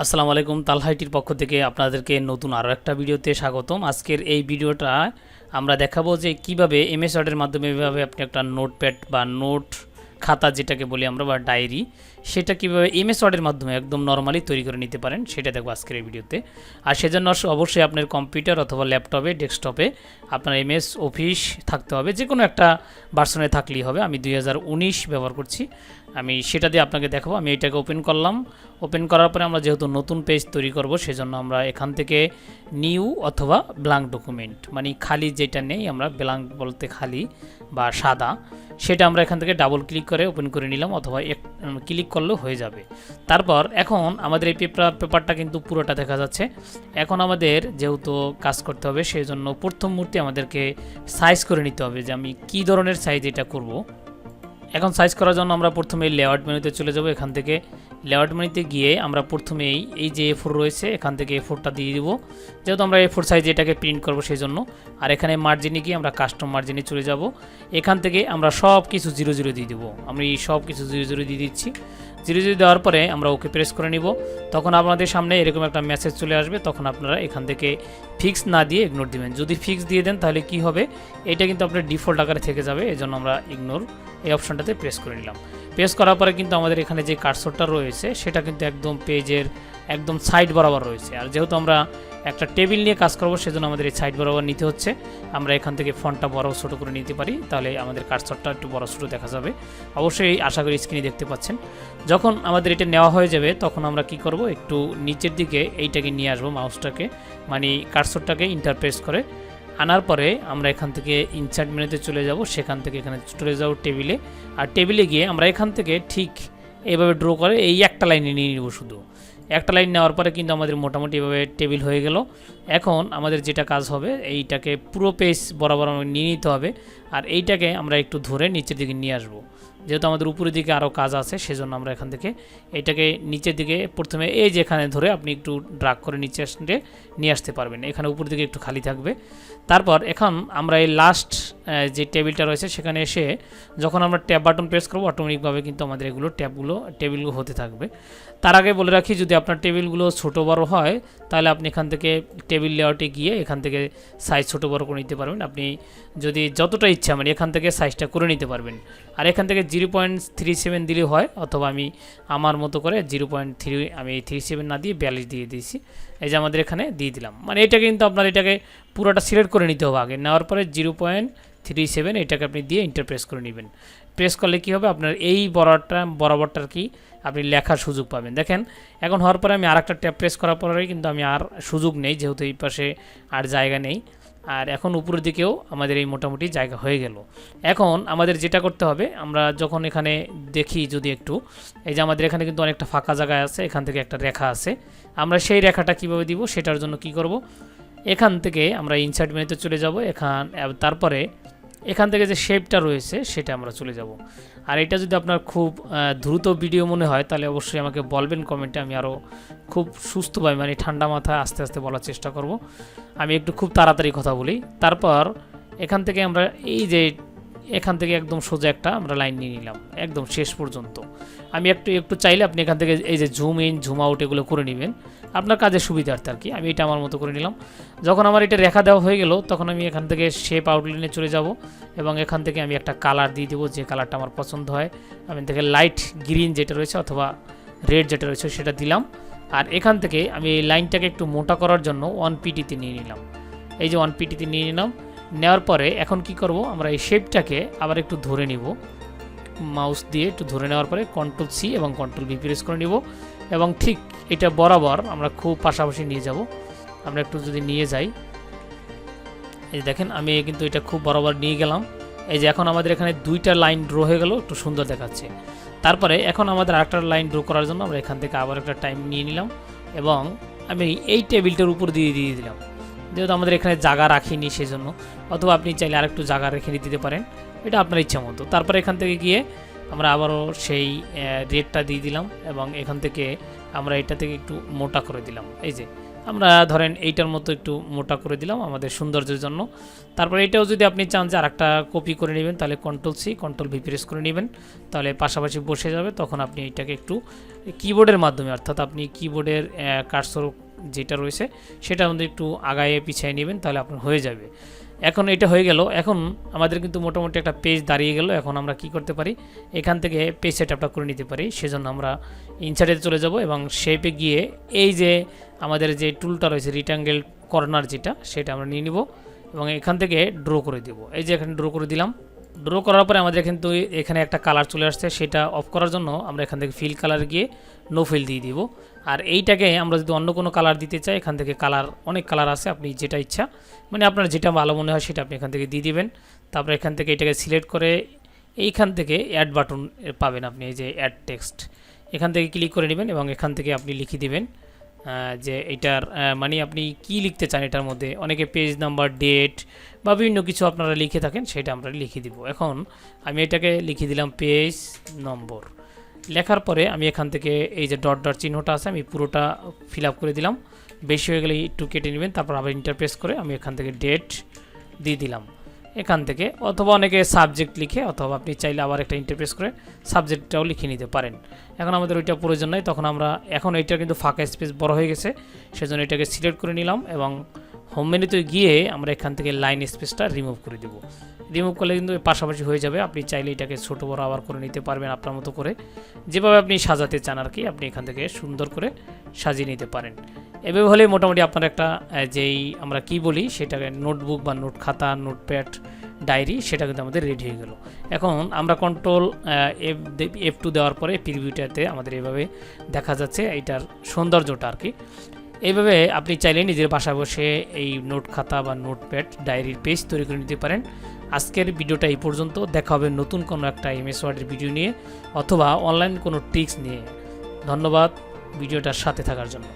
আসসালামু আলাইকুম। তালহা আইটির পক্ষ থেকে আপনাদেরকে নতুন আরও একটা ভিডিওতে স্বাগতম। আজকের এই ভিডিওটা আমরা দেখাবো যে কিভাবে এমএস ওয়ার্ডের মাধ্যমে এভাবে আপনি একটা নোটপ্যাড বা নোট খাতা যেটাকে বলি আমরা বা ডায়েরি, সেটা কিভাবে এমএস ওয়ার্ডের মাধ্যমে একদম নর্মালি তৈরি করে নিতে পারেন সেটা দেখবো আজকের এই ভিডিওতে। আর সেজন্য অবশ্যই আপনার কম্পিউটার অথবা ল্যাপটপে ডেস্কটপে আপনার এমএস অফিস থাকতে হবে, যে কোনো একটা ভার্সনে থাকলেই হবে। আমি 2019 ব্যবহার করছি, আমি সেটা দিয়ে আপনাকে দেখাবো। আমি এটাকে ওপেন করলাম। ওপেন করার পরে আমরা যেহেতু নতুন পেজ তৈরি করব, সেজন্য আমরা এখান থেকে নিউ অথবা ব্ল্যাঙ্ক ডকুমেন্ট, মানে খালি যেটা নেই, আমরা ব্ল্যাঙ্ক বলতে খালি বা সাদা, সেটা আমরা এখান থেকে ডাবল ক্লিক করে ওপেন করে নিলাম, অথবা ক্লিক করলেও হয়ে যাবে। তারপর এখন আমাদের এই পেপারটা কিন্তু পুরোটা দেখা যাচ্ছে। এখন আমাদের যেহেতু কাজ করতে হবে, সেই জন্য প্রথম মুহূর্তে আমাদেরকে সাইজ করে নিতে হবে যে আমি কী ধরনের সাইজ এটা করব। এখন সাইজ করার জন্য আমরা প্রথমে লেআউট মেনুতে চলে যাব। এখান থেকে লেআউট মেনুতে গিয়ে আমরা প্রথমেই এই যে A4 রয়েছে, এখান থেকে A4টা দিয়ে দিব, যেহেতু আমরা A4 সাইজে এটাকে প্রিন্ট করব সেই জন্য। আর এখানে মার্জিনে গিয়ে আমরা কাস্টম মার্জিনে চলে যাব। এখান থেকে আমরা সব কিছু 00 দিয়ে দেবো। আমি সব কিছু 00 দিয়ে দিচ্ছি। 00 দেওয়ার পরে আমরা ওকে প্রেস করে নিব। তখন আপনাদের সামনে এরকম একটা মেসেজ চলে আসবে। তখন আপনারা এখান থেকে ফিক্স না দিয়ে ইগনোর দিবেন। যদি ফিক্স দিয়ে দেন তাহলে কি হবে, এটা কিন্তু আপনার ডিফল্ট আকারে থেকে যাবে। এজন্য আমরা ইগনোর এই অপশনটাতে প্রেস করে নিলাম। প্রেস করার পরে কিন্তু আমাদের এখানে যে কার্সরটা রয়েছে সেটা কিন্তু একদম পেজের একদম সাইড বরাবর রয়েছে। আর যেহেতু আমরা একটা টেবিল নিয়ে কাজ করব, সেজন্য আমাদের এই সাইড বরাবর নিতে হচ্ছে। আমরা এখান থেকে ফন্টটা বড় ছোট করে নিতে পারি, তাহলে আমাদের কার্সরটা একটু বড় ছোট দেখা যাবে। অবশ্যই আশা করি স্ক্রিনে দেখতে পাচ্ছেন। যখন আমাদের এটা নেওয়া হয়ে যাবে, তখন আমরা কি করব, একটু নিচের দিকে এইটাকে নিয়ে আসবো, মাউসটাকে মানে কার্সরটাকে ইন্টারপ্রেস করে আনার পরে আমরা এখান থেকে ইনসার্ট মেনুতে চলে যাব। সেখান থেকে এখানে চলে যাব টেবিলে। আর টেবিলে গিয়ে আমরা এখান থেকে ঠিক এইভাবে ড্র করে এই একটা লাইনে নিয়ে নিব। শুধু একটা লাইন নেওয়ার পরে কিন্তু আমাদের মোটামুটি এভাবে টেবিল হয়ে গেল। এখন আমাদের যেটা কাজ হবে, এইটাকে পুরো পেজ বরাবর নিয়ে নিতে হবে। আর এইটাকে আমরা একটু ধরে নিচের দিকে নিয়ে আসবো। যেহেতু আমাদের উপরের দিকে আরও কাজ আছে, সেজন্য আমরা এখান থেকে এটাকে নিচের দিকে প্রথমে এই যে এখানে ধরে আপনি একটু ড্রাগ করে নিচে আসলে নিয়ে আসতে পারবেন। এখানে উপর দিকে একটু খালি থাকবে। তারপর এখন আমরা এই লাস্ট যে টেবিলটা রয়েছে সেখানে এসে যখন আমরা ট্যাব বাটন প্রেস করবো, অটোমেটিকভাবে কিন্তু আমাদের এগুলো টেবিলগুলো হতে থাকবে। তার আগে বলে রাখি, যদি আপনার টেবিলগুলো ছোটো বড় হয়, তাহলে আপনি এখান থেকে টেবিল লেআউটে গিয়ে এখান থেকে সাইজ ছোটো বড় করে নিতে পারবেন। আপনি যদি যতটা ইচ্ছা মানে এখান থেকে সাইজটা করে নিতে পারবেন। আর এখান থেকে 0.37 দিলে হয়, অথবা আমি আমার মতো করে 0.3 আমি 37 না দিয়ে 42 দিয়ে দিয়েছি। এই যে আমাদের এখানে দিয়ে দিলাম। মানে এটা কিন্তু আপনার এটাকে পুরোটা সিলেক্ট করে নিতে হবে আগে। নেওয়ার পরে 0.37 এটাকে আপনি দিয়ে ইন্টারপ্রেস করে নেবেন। প্রেস করলে কি হবে, আপনার এই বরাবরটার কি আপনি লেখার সুযোগ পাবেন। দেখেন এখন হওয়ার পরে আমি আর একটা ট্যাব প্রেস করার পরে কিন্তু আমি আর সুযোগ নেই, যেহেতু এই পাশে আর জায়গা নেই। আর এখন উপরের দিকেও আমাদের এই মোটামুটি জায়গা হয়ে গেল। এখন আমাদের যেটা করতে হবে, আমরা যখন এখানে দেখি যদি একটু, এই যে আমাদের এখানে কিন্তু অনেকটা ফাঁকা জায়গা আছে, এখান থেকে একটা রেখা আছে। আমরা সেই রেখাটা কিভাবে দিব, সেটার জন্য কি করব, এখান থেকে আমরা ইনসার্ট মেনুতে চলে যাব। তারপরে এখান থেকে যে শেপটা রয়েছে সেটা আমরা চলে যাব। আর এটা যদি আপনার খুব দ্রুত ভিডিও মনে হয়, তাহলে অবশ্যই আমাকে বলবেন কমেন্টে। আমি আরও খুব সুস্থভাবে মানে ঠান্ডা মাথায় আস্তে আস্তে বলার চেষ্টা করব। আমি একটু খুব তাড়াতাড়ি কথা বলি। তারপর এখান থেকে আমরা এই যে এখান থেকে একদম সোজা একটা আমরা লাইন নিয়ে নিলাম একদম শেষ পর্যন্ত। আমি একটু চাইলে আপনি এখান থেকে এই যে জুম ইন জুম আউট এগুলো করে নেবেন আপনার কাজের সুবিধার্থে আর কি। আমি এটা আমার মতো করে নিলাম। যখন আমার এটা রেখা দেওয়া হয়ে গেল, তখন আমি এখান থেকে শেপ আউটলাইনে চলে যাব এবং এখান থেকে আমি একটা কালার দিয়ে দেবো, যে কালারটা আমার পছন্দ হয়। আমি থেকে লাইট গ্রিন যেটা রয়েছে অথবা রেড যেটা রয়েছে সেটা দিলাম। আর এখান থেকে আমি এই লাইনটাকে একটু মোটা করার জন্য 1 পিটিতে নিয়ে নিলাম। এই যে 1 পিটিতে নিয়ে নিলাম। নেওয়ার পরে এখন কি করব, আমরা এই শেপটাকে আবার একটু ধরে নিব, মাউস দিয়ে একটু ধরে নেওয়ার পরে Ctrl+C এবং Ctrl+V প্রেস করে নিব এবং ঠিক এটা বরাবর আমরা খুব পাশাপাশি নিয়ে যাব। আমরা একটু যদি নিয়ে যাই, এই দেখেন আমি কিন্তু এটা খুব বরাবর নিয়ে গেলাম। এই যে এখন আমাদের এখানে দুইটা লাইন ড্র হয়ে গেল, একটু সুন্দর দেখাচ্ছে। তারপরে এখন আমাদের আরেকটা লাইন ড্র করার জন্য আমরা এখান থেকে আবার একটা টাইম নিয়ে নিলাম এবং আমি এই টেবিলটার উপর দিয়ে দিলাম, যেহেতু আমাদের এখানে জায়গা রাখিনি সেজন্য। অথবা আপনি চাইলে আরেকটু জায়গা রেখে দিতে পারেন, এটা আপনার ইচ্ছা মতো। তারপরে এখান থেকে গিয়ে আমরা আবারও সেই রেডটা দিয়ে দিলাম এবং এখান থেকে আমরা এটা থেকে একটু মোটা করে দিলাম। এই যে আমরা ধরেন এইটার মতো একটু মোটা করে দিলাম আমাদের সৌন্দর্যের জন্য। তারপর এটাও যদি আপনি চান যে আরেকটা কপি করে নেবেন তাহলে control C control V press করে নেবেন, তাহলে পাশাপাশি বসে যাবে। তখন আপনি এটাকে একটু কিবোর্ডের মাধ্যমে, অর্থাৎ আপনি কিবোর্ডের কার্সর যেটা রয়েছে সেটার মধ্যে একটু আগায়ে পিছিয়ে নেবেন, তাহলে আপনার হয়ে যাবে। এখন এটা হয়ে গেল। এখন আমাদের কিন্তু মোটামুটি একটা পেজ দাঁড়িয়ে গেল। এখন আমরা কি করতে পারি, এখান থেকে পেজ সেটআপটা করে নিতে পারি। সেজন্য আমরা ইনসার্টে চলে যাব এবং শেপে গিয়ে এই যে আমাদের যে টুলটা রয়েছে রিক্ট্যাঙ্গেল কর্নার যেটা, সেটা আমরা নিয়ে নিব এবং এখান থেকে ড্র করে দেব। এই যে এখানে ড্র করে দিলাম। ড্র করার পরে আমাদের কিন্তু এখানে একটা কালার চলে আসছে, সেটা অফ করার জন্য আমরা এখান থেকে ফিল কালার গিয়ে নো ফিল দিয়ে দিব। আর এইটাকে আমরা যদি অন্য কোনো কালার দিতে চাই, এখান থেকে কালার অনেক কালার আছে, আপনি যেটা ইচ্ছা মানে আপনার যেটা ভালো মনে হয় সেটা আপনি এখান থেকে দিয়ে দিবেন। তারপরে এখান থেকে এটাকে সিলেক্ট করে এইখান থেকে অ্যাড বাটন পাবেন আপনি, এই যে অ্যাড টেক্সট, এখান থেকে ক্লিক করে নেবেন এবং এখান থেকে আপনি লিখে দিবেন যে এটার মানে আপনি কি লিখতে চান এটার মধ্যে। অনেকে পেজ নাম্বার, ডেট বা বিভিন্ন কিছু আপনারা লিখে থাকেন, সেটা আমরা লিখে দিব। এখন আমি এটাকে লিখে দিলাম পেজ নম্বর। লেখার পরে আমি এখান থেকে এই যে ডট ডট চিহ্নটা আছে আমি পুরোটা ফিল আপ করে দিলাম। বেশি হয়ে গেলে একটু কেটে নেবেন। তারপর আবার ইন্টারপ্রেস করে আমি এখান থেকে ডেট দিয়ে দিলাম এখান থেকে, অথবা অনেকে সাবজেক্ট লিখে, অথবা আপনি চাইলে আবার একটা ইন্টারপ্রেস করে সাবজেক্টটাও লিখে নিতে পারেন। এখন আমাদের ওইটা প্রয়োজন নয়, তখন আমরা এখন এইটা কিন্তু ফাঁকা স্পেস বড় হয়ে গেছে, সেজন্য এটাকে সিলেক্ট করে নিলাম এবং হোম মেনুতে গিয়ে আমরা এখান থেকে লাইন স্পেসটা রিমুভ করে দেব। রিমুভ করলে কিন্তু পাশাপাশি হয়ে যাবে। আপনি চাইলে এটাকে ছোটো বড় আবার করে নিতে পারবেন আপনার মতো করে, যেভাবে আপনি সাজাতে চান আর কি, আপনি এখান থেকে সুন্দর করে সাজিয়ে নিতে পারেন। এভাবে হলে মোটামুটি আপনার একটা যেই আমরা কি বলি সেটাকে নোটবুক বা নোট খাতা, নোটপ্যাড, ডায়েরি, সেটা কিন্তু আমাদের রেডি হয়ে গেল। এখন আমরা কন্ট্রোল F2 দেওয়ার পরে প্রিভিউটাতে আমাদের এভাবে দেখা যাচ্ছে এইটার সৌন্দর্যটা আর কি। এইভাবে আপনি চাইলে নিজের বাসায় বসে এই নোট খাতা বা নোটপ্যাড, ডায়েরির পেজ তৈরি করে নিতে পারেন। আজকের ভিডিওটা এই পর্যন্ত। দেখা হবে নতুন কোনো একটা এমএস ওয়ার্ডের ভিডিও নিয়ে অথবা অনলাইন কোনো ট্রিক্স নিয়ে। ধন্যবাদ ভিডিওটার সাথে থাকার জন্য।